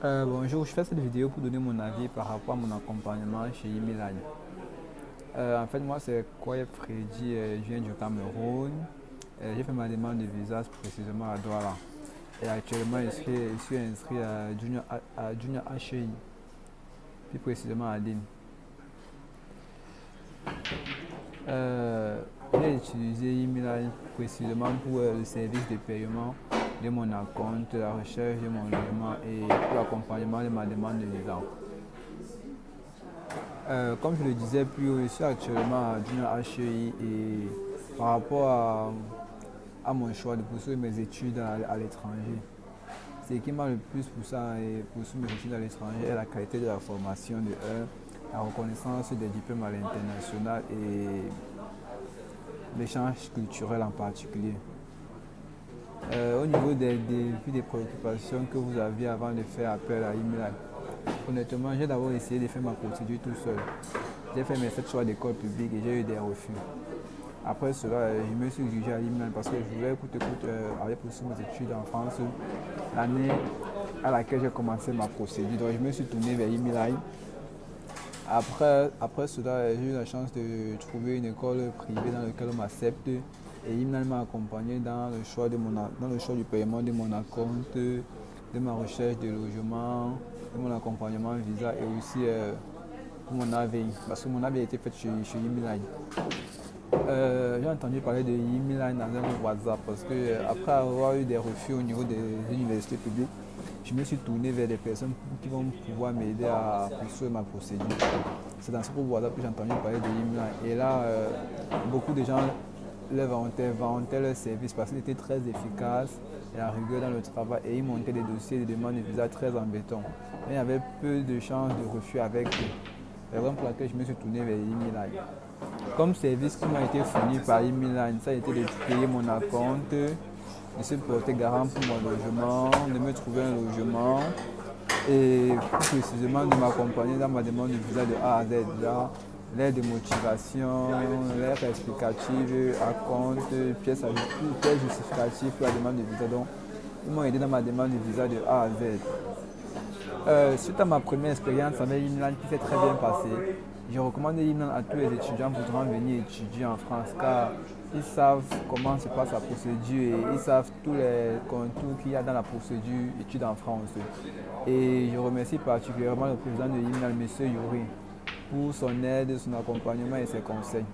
Bonjour, je fais cette vidéo pour donner mon avis par rapport à mon accompagnement chez Imiline. En fait, moi, c'est Koyeb Freddy, je viens du Cameroun. J'ai fait ma demande de visa précisément à Douala. Et actuellement, je suis inscrit à Junior HEI, plus précisément à Lille. J'ai utilisé Imiline précisément pour le service de paiement de mon compte, la recherche de mon logement et pour l'accompagnement de ma demande de visa. Comme je le disais plus haut, je suis actuellement à Junior HEI et par rapport à mon choix de poursuivre mes études à l'étranger, ce qui m'a le plus poussé à poursuivre mes études à l'étranger est la qualité de la formation de la reconnaissance des diplômes à l'international et l'échange culturel en particulier. Au niveau des défis, des préoccupations que vous aviez avant de faire appel à Imiline, honnêtement, j'ai d'abord essayé de faire ma procédure tout seul. J'ai fait mes 7 choix d'école publique et j'ai eu des refus. Après cela, je me suis dirigé à Imiline parce que je voulais aller poursuivre mes études en France l'année à laquelle j'ai commencé ma procédure. Donc je me suis tourné vers Imiline. Après cela, j'ai eu la chance de trouver une école privée dans laquelle on m'accepte et Imiline m'a accompagné dans le choix du paiement de mon acompte, de ma recherche de logement, de mon accompagnement visa et aussi pour mon AVI, parce que mon AVI a été fait chez Imiline. J'ai entendu parler de Imiline dans un WhatsApp parce que après avoir eu des refus au niveau des universités publiques, je me suis tourné vers des personnes qui vont pouvoir m'aider à poursuivre ma procédure. C'est dans ce groupe WhatsApp que j'ai entendu parler de Imiline. Et là, beaucoup de gens vantaient leur service parce qu'il était très efficace et la rigueur dans le travail et ils montaient des dossiers de demande de visa très embêtants. Mais il y avait peu de chances de refus avec eux. C'est la raison pour laquelle je me suis tourné vers Imiline. Comme service qui m'a été fourni par Imiline, ça a été de payer mon acompte, de se porter garant pour mon logement, de me trouver un logement et plus précisément de m'accompagner dans ma demande de visa de A à Z. L'aide de motivation, l'aide explicative, acompte, pièces justificatives pour la demande de visa. Donc, ils m'ont aidé dans ma demande de visa de A à Z. Suite à ma première expérience avec Imiline qui s'est très bien passée, je recommande Imiline à tous les étudiants voudrant venir étudier en France car ils savent comment se passe la procédure et ils savent tous les contours qu'il y a dans la procédure études en France. Et je remercie particulièrement le président de Imiline, M. Yuri, pour son aide, son accompagnement et ses conseils.